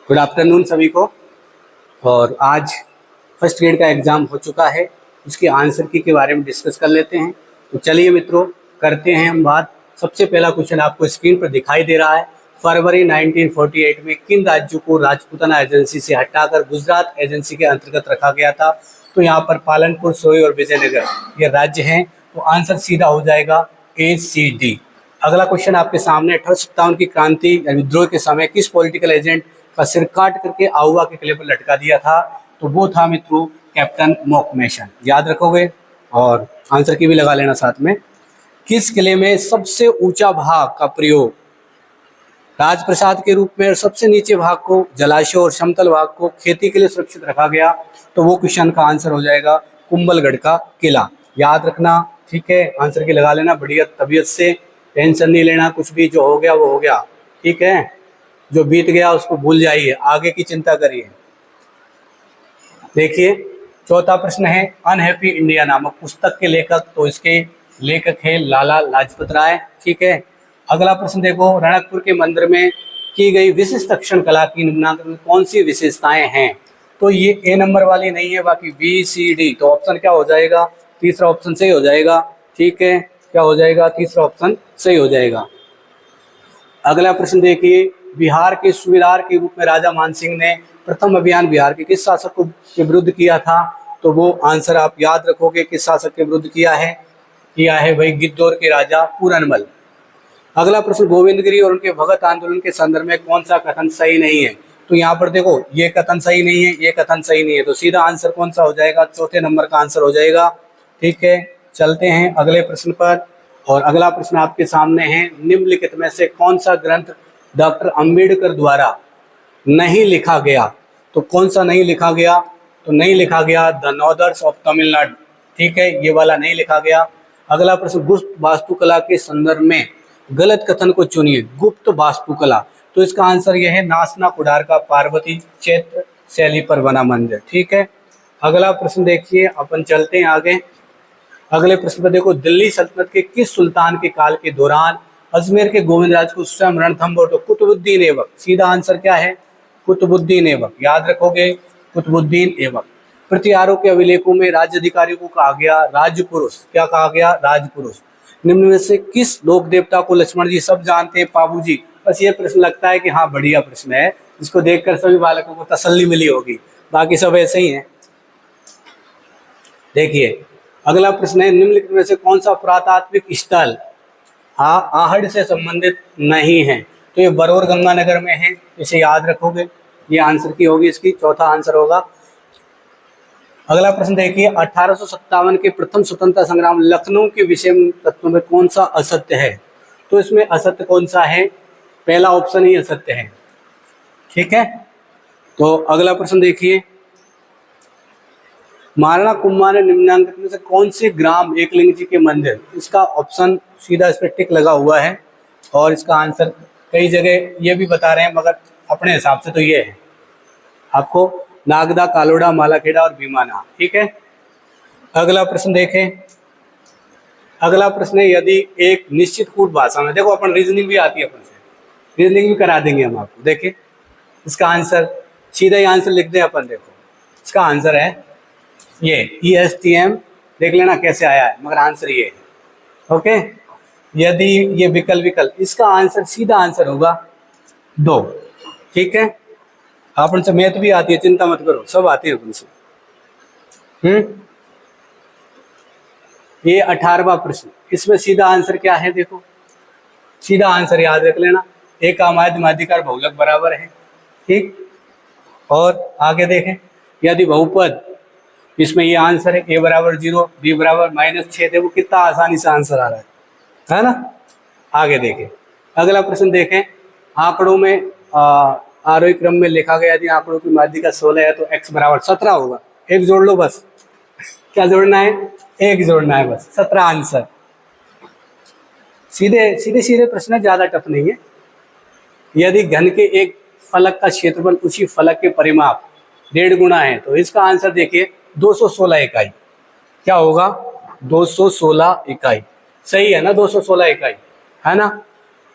Good afternoon सभी को। और आज फर्स्ट ग्रेड का एग्ज़ाम हो चुका है, उसके आंसर की के बारे में डिस्कस कर लेते हैं। तो चलिए मित्रों, करते हैं हम बात। सबसे पहला क्वेश्चन आपको स्क्रीन पर दिखाई दे रहा है। फरवरी 1948 में किन राज्यों को राजपूताना एजेंसी से हटाकर गुजरात एजेंसी के अंतर्गत रखा गया था? तो यहाँ पर पालनपुर, सोई और विजयनगर ये राज्य हैं। तो आंसर सीधा हो जाएगा ACD। अगला क्वेश्चन आपके सामने, 1857 की क्रांति या विद्रोह के समय किस पॉलिटिकल एजेंट का सिर काट करके आउवा के किले पर लटका दिया था? तो वो था मित्रों कैप्टन मॉकमेशन। याद रखोगे और आंसर की भी लगा लेना साथ में। किस किले में सबसे ऊंचा भाग का प्रयोग राजप्रसाद के रूप में और सबसे नीचे भाग को जलाशय और समतल भाग को खेती के लिए सुरक्षित रखा गया? तो वो क्वेश्चन का आंसर हो जाएगा कुंभलगढ़ का किला। याद रखना, ठीक है। आंसर की लगा लेना बढ़िया तबीयत से, टेंशन नहीं लेना, कुछ भी जो हो गया वो हो गया, ठीक है। जो बीत गया उसको भूल जाइए, आगे की चिंता करिए। देखिए चौथा प्रश्न है, अनहैप्पी इंडिया नामक पुस्तक के लेखक, तो इसके लेखक है लाला लाजपत राय, ठीक है। अगला प्रश्न देखो, रणकपुर के मंदिर में की गई विशिष्ट तक्षण कला की निम्नांक में कौन सी विशेषताएं हैं? तो ये A नंबर वाली नहीं है, बाकी BCD। तो ऑप्शन क्या हो जाएगा? तीसरा ऑप्शन सही हो जाएगा, ठीक है। क्या हो जाएगा? तीसरा ऑप्शन सही हो जाएगा। अगला प्रश्न देखिए, बिहार के सूबेदार के रूप में राजा मानसिंह ने प्रथम अभियान बिहार के किस शासक के विरुद्ध किया था? तो वो आंसर आप याद रखोगे, किस शासक के विरुद्ध किया है भाई गिद्धौर के राजा पूरनमल। अगला प्रश्न, गोविंदगिरी और उनके भगत आंदोलन के संदर्भ में कौन सा कथन सही नहीं है? तो यहाँ पर देखो, ये कथन सही नहीं है, ये कथन सही नहीं है, तो सीधा आंसर कौन सा हो जाएगा? चौथे नंबर का आंसर हो जाएगा, ठीक है। चलते हैं अगले प्रश्न पर। और अगला प्रश्न आपके सामने है, निम्नलिखित में से कौन सा ग्रंथ डॉक्टर अंबेडकर द्वारा नहीं लिखा गया? तो कौन सा नहीं लिखा गया? तो नहीं लिखा गया द नॉर्दर्स ऑफ तमिलनाडु, ठीक है, ये वाला नहीं लिखा गया। अगला प्रश्न, गुप्त वास्तुकला के संदर्भ में गलत कथन को चुनिए। गुप्त वास्तुकला, तो इसका आंसर यह है नासना कुडार का पार्वती क्षेत्र शैली पर बना मंदिर, ठीक है। अगला प्रश्न देखिए, अपन चलते हैं आगे। अगले प्रश्न पर देखो, दिल्ली सल्तनत के किस सुल्तान के काल के दौरान अजमेर के गोविंदराज को स्वयं रणथंभौर तो कुतुबुद्दीन ऐबक? सीधा आंसर क्या है? कुतुबुद्दीन ऐबक। याद रखोगे, कुतुबुद्दीन ऐबक। प्रतिहारों के अभिलेखों में राज्य अधिकारियों को कहा गया राजपुरुष। क्या कहा गया? राजपुरुष। निम्न में से किस लोक देवता को लक्ष्मण जी सब जानते हैं? पाबू जी। बस ये प्रश्न लगता है कि हाँ बढ़िया प्रश्न है, जिसको देखकर सभी बालकों को तसल्ली मिली होगी, बाकी सब ऐसे ही हैं। देखिए अगला प्रश्न है, निम्नलिखित में से कौन सा पुरातात्विक स्थल आहड़ से संबंधित नहीं है? तो ये बरौर गंगानगर में है, इसे याद रखोगे, ये आंसर की होगी, इसकी चौथा आंसर होगा। अगला प्रश्न देखिए, 1857 के प्रथम स्वतंत्रता संग्राम लखनऊ के विषय तत्व में कौन सा असत्य है? तो इसमें असत्य कौन सा है? पहला ऑप्शन ही असत्य है, ठीक है। तो अगला प्रश्न देखिए, महाराणा कुंभा ने निम्नांकित में से कौन से ग्राम एकलिंग जी के मंदिर? इसका ऑप्शन सीधा इस पर टिक लगा हुआ है, और इसका आंसर कई जगह ये भी बता रहे हैं, मगर अपने हिसाब से तो ये है आपको, नागदा, कालोड़ा, मालाखेड़ा और भीमाना, ठीक है। अगला प्रश्न देखें। अगला प्रश्न है, यदि एक निश्चित कूट भाषा में, देखो अपन रीजनिंग भी आती है, अपन से रीजनिंग भी करा देंगे हम आपको। देखिए इसका आंसर सीधा ही आंसर लिख दें अपन। देखो इसका आंसर है ये ESTM, देख लेना कैसे आया है, मगर आंसर ये है, ओके। यदि ये विकल्प, इसका आंसर सीधा आंसर होगा 2, ठीक है। अपन से मैथ भी आती है, चिंता मत करो, सब आती है अपन से। ये 18वां प्रश्न, इसमें सीधा आंसर क्या है? देखो सीधा आंसर याद रख लेना, एक आमाद माध्यिकार बहुलक बराबर है, ठीक। और आगे देखें, यदि बहुपद, इसमें ये आंसर है A बराबर 0, B बराबर -6, देखो कितना आसानी से आंसर आ रहा है ना। आगे देखें, अगला प्रश्न देखें, आंकड़ों में आरोही क्रम में लिखा गया, यदि आंकड़ों की माध्यिका 16 है तो x बराबर 17 होगा। एक जोड़ लो बस, क्या जोड़ना है? एक जोड़ना है बस, 17 आंसर। सीधे प्रश्न, ज्यादा टफ नहीं है। यदि घन के एक फलक का क्षेत्रफल उसी फलक के परिमाप 1.5 गुना है, तो इसका आंसर देखिए 216 इकाई। क्या होगा? 216 इकाई, सही है ना, 216 इकाई है ना।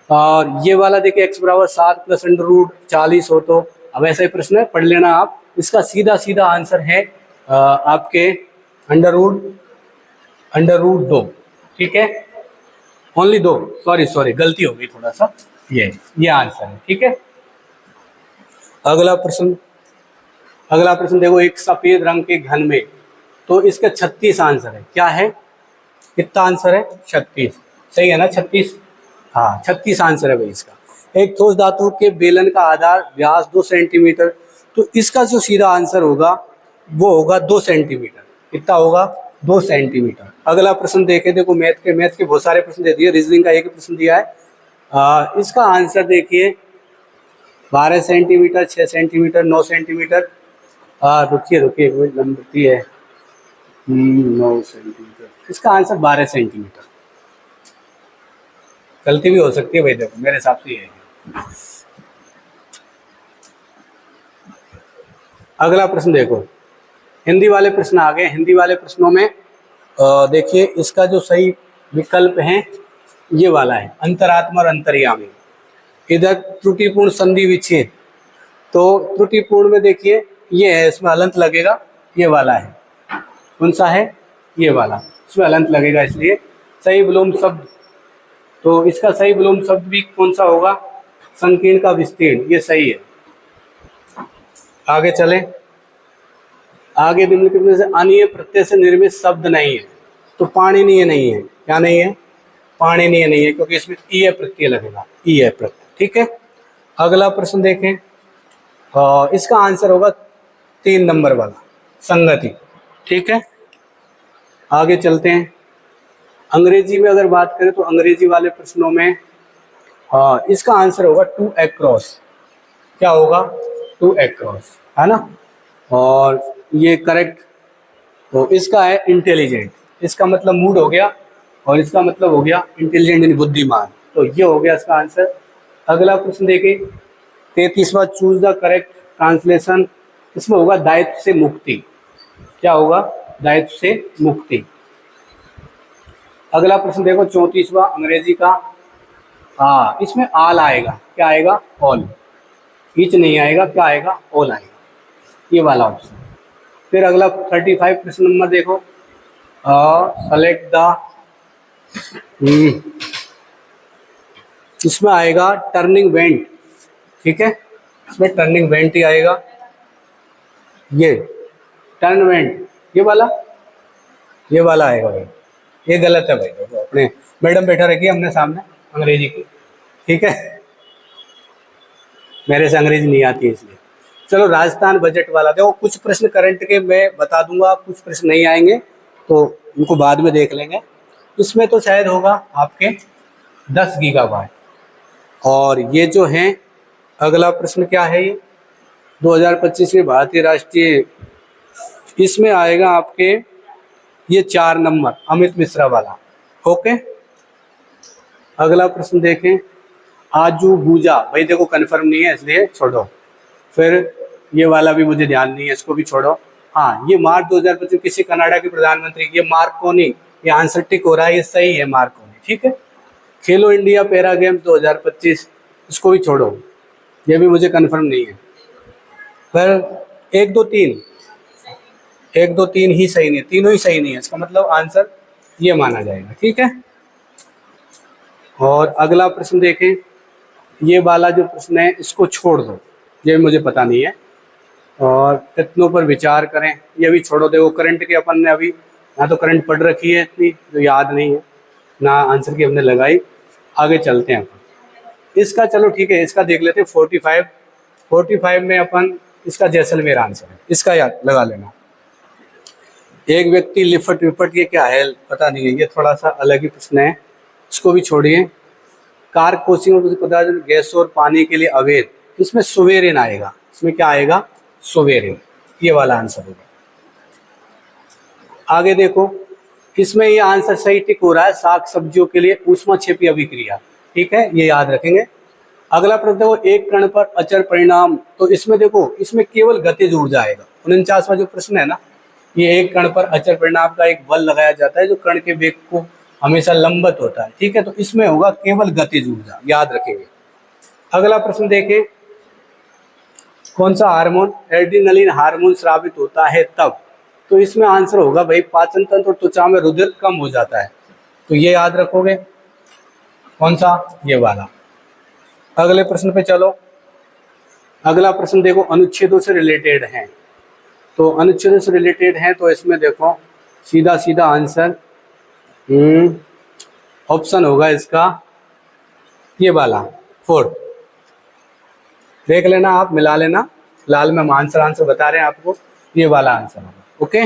और ये वाला देखिए x बराबर 7 + √40 हो तो अब ऐसा ही प्रश्न है, पढ़ लेना आप। इसका सीधा सीधा आंसर है आपके अंडर रूट 2, ठीक है, ओनली 2, सॉरी गलती हो गई थोड़ा सा, ये आंसर है, ठीक है। अगला प्रश्न देखो, एक सफेद रंग के घन में, तो इसका 36 आंसर है, क्या है, कितना आंसर है, 36, सही है ना, 36, हाँ 36 आंसर है भाई इसका। एक ठोस धातु के बेलन का आधार व्यास 2 सेंटीमीटर, तो इसका जो सीधा आंसर होगा वो होगा 2 सेंटीमीटर, कितना होगा, 2 सेंटीमीटर। अगला प्रश्न देखो, मैथ के बहुत सारे प्रश्न दे दिए, रीजनिंग का एक ही प्रश्न दिया है। इसका आंसर देखिए 12 सेंटीमीटर, 6 सेंटीमीटर, 9 सेंटीमीटर, रुकिए लंबी है, 9 सेंटीमीटर, इसका आंसर 12 सेंटीमीटर। गलती भी हो सकती है भाई, देखो मेरे हिसाब से ये है। अगला प्रश्न देखो, हिंदी वाले प्रश्न आ गए। हिंदी वाले प्रश्नों में देखिए, इसका जो सही विकल्प है ये वाला है, अंतरात्मा और अंतर्यामी। इधर त्रुटिपूर्ण संधि विच्छेद, तो त्रुटिपूर्ण में देखिए ये है, इसमें हलंत लगेगा, ये वाला है, कौन सा है, ये वाला, इसमें हलंत लगेगा, इसलिए सही विलोम शब्द, तो इसका सही विलोम शब्द भी कौन सा होगा, संकीर्ण का विस्तीर्ण, ये सही है। आगे चले, आगे निम्नलिखित में से अनीय प्रत्यय से निर्मित शब्द नहीं है, तो पाणिनीय नहीं है, क्या नहीं है, पाणिनीय नहीं है, क्योंकि इसमें ईय प्रत्यय लगेगा, ईय प्रत्यय, ठीक है। अगला प्रश्न देखें, इसका आंसर होगा 3 नंबर वाला, संगति, ठीक है। आगे चलते हैं, अंग्रेजी में अगर बात करें तो अंग्रेजी वाले प्रश्नों में इसका आंसर होगा टू अक्रॉस, क्या होगा, टू अक्रॉस, है ना, और ये करेक्ट, तो इसका है इंटेलिजेंट, इसका मतलब मूड हो गया, और इसका मतलब हो गया इंटेलिजेंट यानी बुद्धिमान, तो ये हो गया इसका आंसर। अगला प्रश्न देखिए, 33वां, चूज द करेक्ट ट्रांसलेशन, इसमें होगा दायित्व से मुक्ति, क्या होगा, दायित्व से मुक्ति। अगला प्रश्न देखो, 34वां अंग्रेजी का, हाँ इसमें आल आएगा, क्या आएगा, ऑल, ईच नहीं आएगा, क्या आएगा, ऑल आएगा, ये वाला ऑप्शन। फिर अगला 35 प्रश्न नंबर देखो, सेलेक्ट द, इसमें आएगा टर्निंग वेंट, ठीक है, इसमें टर्निंग वेंट ही आएगा, ये टर्न वेंट, ये वाला आएगा भाई, ये गलत है भाई, देखो अपने मैडम बैठा रखी है हमने सामने अंग्रेजी की, ठीक है, मेरे से अंग्रेजी नहीं आती है इसलिए। चलो राजस्थान बजट वाला देखो, कुछ प्रश्न करंट के मैं बता दूंगा, कुछ प्रश्न नहीं आएंगे तो उनको बाद में देख लेंगे। इसमें तो शायद होगा आपके 10 गीगावाट, और ये जो है अगला प्रश्न क्या है, ये 2025 के भारतीय राष्ट्रीय, इसमें आएगा आपके ये 4 नंबर अमित मिश्रा वाला, ओके। अगला प्रश्न देखें, आजू बूजा, भाई देखो कन्फर्म नहीं है इसलिए छोड़ो, फिर ये वाला भी मुझे ध्यान नहीं है, इसको भी छोड़ो। हाँ, ये मार्च 2025 किसी कनाडा के प्रधानमंत्री की, ये मार्कोनी, ये आंसर टिक हो रहा है, ये सही है मार्कोनी, ठीक है। खेलो इंडिया पैरा गेम्स 2025, इसको भी छोड़ो, ये भी मुझे कन्फर्म नहीं है। फिर 1 2 3 ही सही नहीं है, तीनों ही सही नहीं है, इसका मतलब आंसर ये माना जाएगा, ठीक है। और अगला प्रश्न देखें, ये वाला जो प्रश्न है इसको छोड़ दो, ये मुझे पता नहीं है, और कितनों पर विचार करें, ये भी छोड़ो। देखो करंट की अपन ने अभी ना तो करंट पढ़ रखी है इतनी जो याद नहीं है, ना आंसर की हमने लगाई। आगे चलते हैं अपन, इसका चलो ठीक है, इसका देख लेते हैं 45 में अपन, इसका जैसलमेर आंसर है, इसका याद लगा लेना। एक व्यक्ति लिपट विपट, ये क्या है पता नहीं है, ये थोड़ा सा अलग ही प्रश्न है, इसको भी छोड़िए। कार कोशियों को पता है गैस और पानी के लिए अवैध, इसमें सुवेरेन आएगा, इसमें क्या आएगा, सुवेरेन, ये वाला आंसर होगा। आगे देखो, इसमें ये आंसर सही टिक हो रहा है, साग सब्जियों के लिए ऊष्माक्षेपी अभिक्रिया, ठीक है, ये याद रखेंगे। अगला प्रश्न देखो, एक कण पर अचर परिणाम, तो इसमें देखो, इसमें केवल गतिज ऊर्जा आएगा। 49वां जो प्रश्न है ना, ये एक कण पर अचर परिणाम का एक बल लगाया जाता है जो कण के वेग को हमेशा लंबवत होता है, ठीक है, तो इसमें होगा केवल गतिज ऊर्जा, याद रखेंगे। अगला प्रश्न देखें, कौन सा हार्मोन? एड्रिनलिन हार्मोन स्रावित होता है तब। तो इसमें आंसर होगा भाई पाचन तंत्र और त्वचा में रुधिर कम हो जाता है, तो ये याद रखोगे। कौन सा? ये वाला। अगले प्रश्न पे चलो। अगला प्रश्न देखो अनुच्छेदों से रिलेटेड है, तो अनुच्छेदों से रिलेटेड है तो इसमें देखो सीधा सीधा आंसर ऑप्शन होगा इसका ये वाला 4। देख लेना आप, मिला लेना, लाल में हम आंसर बता रहे हैं आपको, ये वाला आंसर होगा। ओके,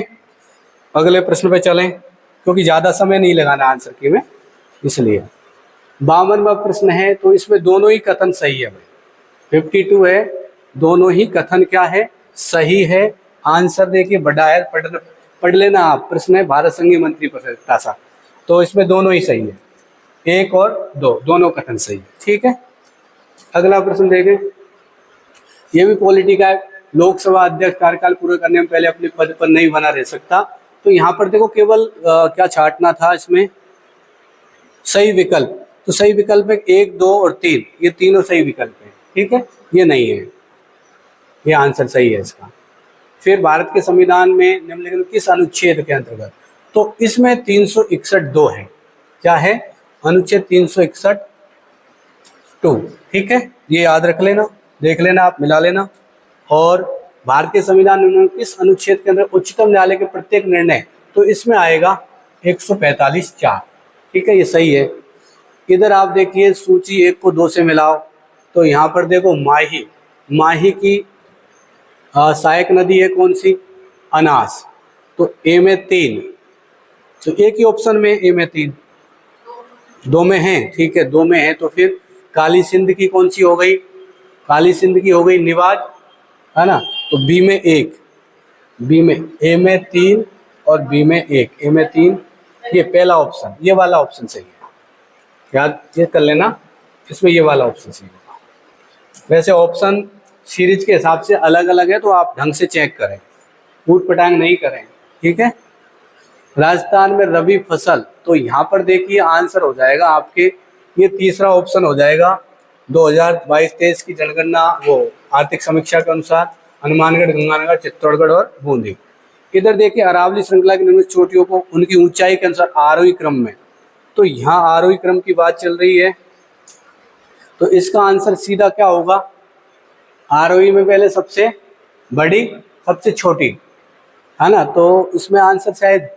अगले प्रश्न पे चलें क्योंकि ज्यादा समय नहीं लगाना आंसर की में, इसलिए 52वां प्रश्न है। तो इसमें दोनों ही कथन सही है भाई, 52 है, दोनों ही कथन क्या है? सही है। आंसर देखिए बड़ा है, पढ़ लेना आप। प्रश्न है भारत संघीय मंत्री परिषद सा, तो इसमें दोनों ही सही है, 1 और 2 दोनों कथन सही है। ठीक है, अगला प्रश्न देखें, ये भी पॉलिटी का है। लोकसभा अध्यक्ष कार्यकाल पूरा करने में पहले अपने पद पर नहीं बना रह सकता। तो यहाँ पर देखो केवल क्या छांटना था इसमें? सही विकल्प। तो सही विकल्प है 1, 2 और 3, ये तीनों सही विकल्प है। ठीक है, ये नहीं है, ये आंसर सही है इसका। फिर भारत के संविधान में निम्नलिखित किस अनुच्छेद के अंतर्गत? तो इसमें 361(2) है। क्या है? अनुच्छेद 361(2). ठीक है, ये याद रख लेना, देख लेना आप, मिला लेना। और भारतीय संविधान में किस अनुच्छेद के अंदर उच्चतम न्यायालय के प्रत्येक निर्णय? तो इसमें आएगा 145(4). ठीक है, ये सही है। इधर आप देखिए सूची 1 को 2 से मिलाओ, तो यहाँ पर देखो माही की सहायक नदी है कौन सी? अनास। तो ए में 3, तो एक ही ऑप्शन में ए में 3, 2 में है। ठीक है, 2 में है, तो फिर काली सिंध की कौन सी हो गई? काली सिंध की हो गई निवाज, है ना। तो बी में 1, बी में ए में 3 और बी में 1, ए में 3, ये पहला ऑप्शन, ये वाला ऑप्शन सही है, याद ये कर लेना, इसमें ये वाला ऑप्शन सही होगा। वैसे ऑप्शन सीरीज के हिसाब से अलग अलग है, तो आप ढंग से चेक करें, ऊट पटांग नहीं करें। ठीक है, राजस्थान में रबी फसल, तो यहाँ पर देखिए आंसर हो जाएगा आपके, ये तीसरा ऑप्शन हो जाएगा 2022-23 की जनगणना वो आर्थिक समीक्षा के अनुसार हनुमानगढ़, गंगानगर, चित्तौड़गढ़ और बूंदी। इधर देखिए अरावली श्रृंखला की निर्मित चोटियों को उनकी ऊंचाई के अनुसार आरोही क्रम में, तो यहाँ आरोही क्रम की बात चल रही है, तो इसका आंसर सीधा क्या होगा? आरोही में पहले सबसे बड़ी, सबसे छोटी, है ना। तो इसमें आंसर शायद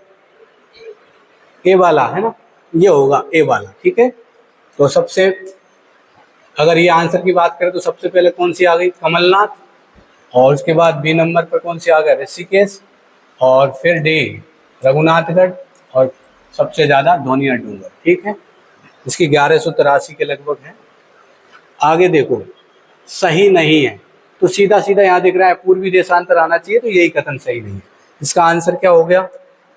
ए वाला है ना, ये होगा ए वाला। ठीक है, तो सबसे अगर ये आंसर की बात करें तो सबसे पहले कौन सी आ गई? कमलनाथ, और उसके बाद बी नंबर पर कौन सी आ गया? ऋषिकेश, और फिर डी रघुनाथगढ़, और सबसे ज़्यादा धोनिया डूंगर। ठीक है, इसकी 1183 के लगभग है। आगे देखो सही नहीं है, तो सीधा सीधा यहाँ दिख रहा है पूर्वी देशांतर आना चाहिए, तो यही कथन सही नहीं है। इसका आंसर क्या हो गया?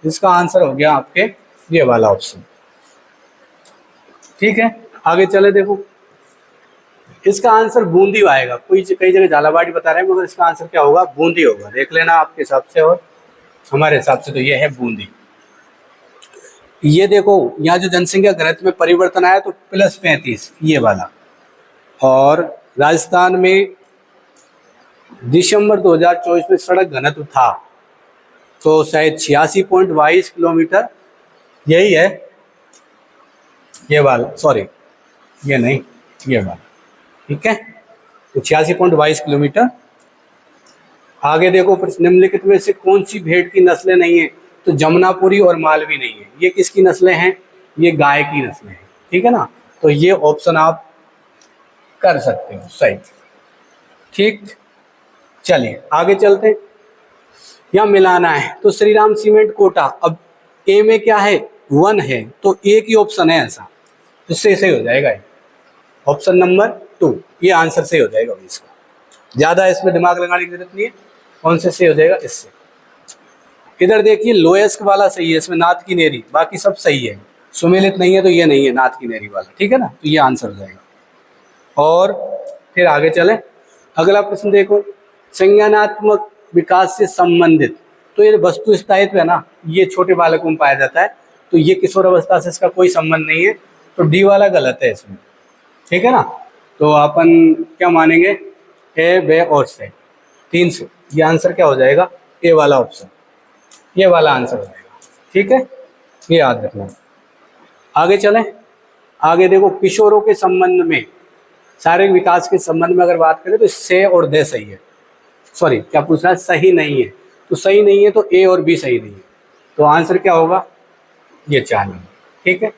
इसका आंसर हो गया आपके ये वाला ऑप्शन। ठीक है, आगे चले देखो, इसका आंसर बूंदी आएगा। कई जगह झालावाड़ बता रहे हैं, मगर इसका आंसर क्या होगा? बूंदी होगा। देख लेना आपके हिसाब से, और हमारे हिसाब से तो ये है बूंदी। ये देखो यहाँ जो जनसंख्या घनत्व में परिवर्तन आया तो +35, ये वाला। और राजस्थान में दिसंबर 2024 में सड़क घनत्व था तो शायद 86.22 किलोमीटर, यही है ये वाला, सॉरी ये नहीं, ये वाला। ठीक है, तो 86.22 किलोमीटर। आगे देखो निम्नलिखित में से कौन सी भेड़ की नस्लें नहीं है? तो जमुनापुरी और मालवी नहीं है। ये किसकी नस्लें हैं? ये गाय की नस्लें हैं। ठीक है ना, तो ये ऑप्शन आप कर सकते हो सही। ठीक, चलिए आगे चलते हैं। यहाँ मिलाना है तो श्रीराम सीमेंट कोटा, अब ए में क्या है? 1 है, तो एक ही ऑप्शन है ऐसा, इससे सही हो जाएगा ऑप्शन नंबर 2, ये आंसर सही हो जाएगा इसका। ज़्यादा इसमें दिमाग लगाने की जरूरत नहीं है, कौन से सही हो जाएगा इससे। इधर देखिए लोएस्क वाला सही है, इसमें नाथ की नेरी, बाकी सब सही है। सुमेलित नहीं है तो ये नहीं है नाथ की नेरी वाला। ठीक है ना, तो ये आंसर हो जाएगा। और फिर आगे चले, अगला प्रश्न देखो, संज्ञानात्मक विकास से संबंधित, तो ये वस्तु स्थायित्व है ना, ये छोटे बालकों में पाया जाता है, तो ये किशोर अवस्था से इसका कोई संबंध नहीं है, तो डी वाला गलत है इसमें। ठीक है ना, तो अपन क्या मानेंगे? ए, बे और से। 300। ये आंसर क्या हो जाएगा, ए वाला ऑप्शन, ये वाला आंसर हो जाएगा। ठीक है, ये याद रखना। आगे चलें। आगे देखो, किशोरों के संबंध में, शारीरिक विकास के संबंध में अगर बात करें तो से और दे सही है। सॉरी, क्या पूछ रहा है, सही नहीं है। तो सही नहीं है तो ए और बी सही नहीं है। तो आंसर क्या होगा, ये 4 नंबर। ठीक है।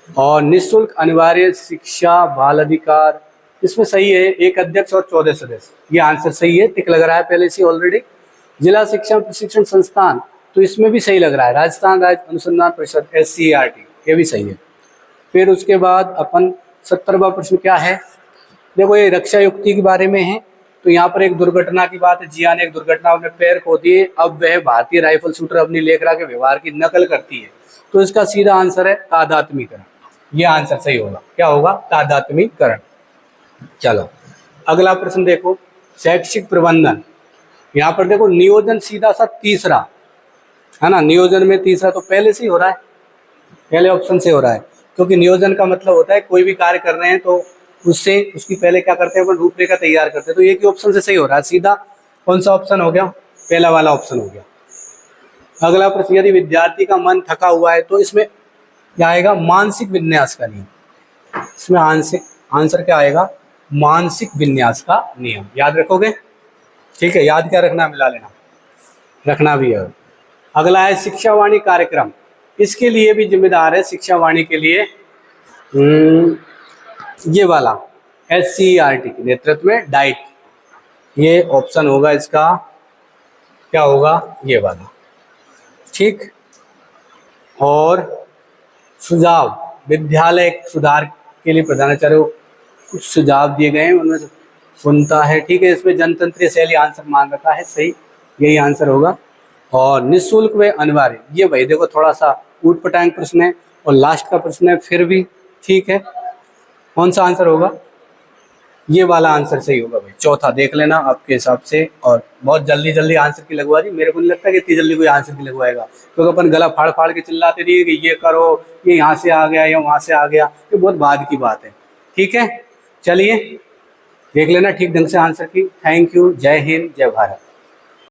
और निःशुल्क अनिवार्य शिक्षा बाल अधिकार, इसमें सही है, एक अध्यक्ष और 14 सदस्य, ये आंसर सही है, टिक लग रहा है पहले से ऑलरेडी। जिला शिक्षा प्रशिक्षण संस्थान, तो इसमें भी सही लग रहा है, राजस्थान राज्य अनुसंधान परिषद SCERT, ये भी सही है। फिर उसके बाद अपन 70वां प्रश्न क्या है, देखो ये रक्षा युक्ति के बारे में है। तो यहाँ पर एक दुर्घटना की बात है, जिया ने एक दुर्घटना में पैर खो दिए, अब वह भारतीय राइफल शूटर अपनी लेखरा के व्यवहार की नकल करती है। तो इसका सीधा आंसर है तादात्म्यकरण, ये आंसर सही होगा। क्या होगा, तादात्म्यकरण। चलो अगला प्रश्न देखो, शैक्षिक प्रबंधन। यहाँ पर देखो नियोजन सीधा सा तीसरा है ना, नियोजन में तीसरा तो पहले से ही हो रहा है, पहले ऑप्शन से हो रहा है, क्योंकि नियोजन का मतलब होता है कोई भी कार्य कर रहे हैं तो उससे उसकी पहले क्या करते हैं, अपन रूपरेखा तैयार करते हैं। तो एक ही ऑप्शन से सही हो रहा है, सीधा कौन सा ऑप्शन हो गया, पहला वाला ऑप्शन हो गया। अगला प्रश्न, यदि विद्यार्थी का मन थका हुआ है तो इसमें क्या आएगा, मानसिक विन्यास का नियम। इसमें आंसर क्या आएगा, मानसिक विन्यास का नियम, याद रखोगे। ठीक है, याद क्या रखना, मिला लेना, रखना भी है। अगला है शिक्षावाणी कार्यक्रम, इसके लिए भी जिम्मेदार है शिक्षावाणी के लिए ये वाला SCERT के नेतृत्व में डाइट, ये ऑप्शन होगा इसका, क्या होगा, ये वाला। ठीक। और सुझाव, विद्यालय सुधार के लिए प्रधानाचार्य को कुछ सुझाव दिए गए हैं, उनमें से सुनता है। ठीक है, इसमें जनतंत्रीय शैली आंसर मान रखा है, सही, यही आंसर होगा। और निःशुल्क व अनिवार्य, ये भाई देखो थोड़ा सा ऊटपटांग प्रश्न है और लास्ट का प्रश्न है, फिर भी ठीक है। कौन सा आंसर होगा, ये वाला आंसर सही होगा भाई, चौथा देख लेना आपके हिसाब से। और बहुत जल्दी जल्दी आंसर की लगवा दी, मेरे को नहीं लगता कि इतनी जल्दी कोई आंसर की लगवाएगा, क्योंकि अपन गला फाड़ फाड़ के चिल्लाते रहिए कि ये करो, ये यहाँ से आ गया या वहाँ से आ गया, ये बहुत बाद की बात है। ठीक है, चलिए देख लेना ठीक ढंग से आंसर की। थैंक यू, जय हिंद, जय भारत।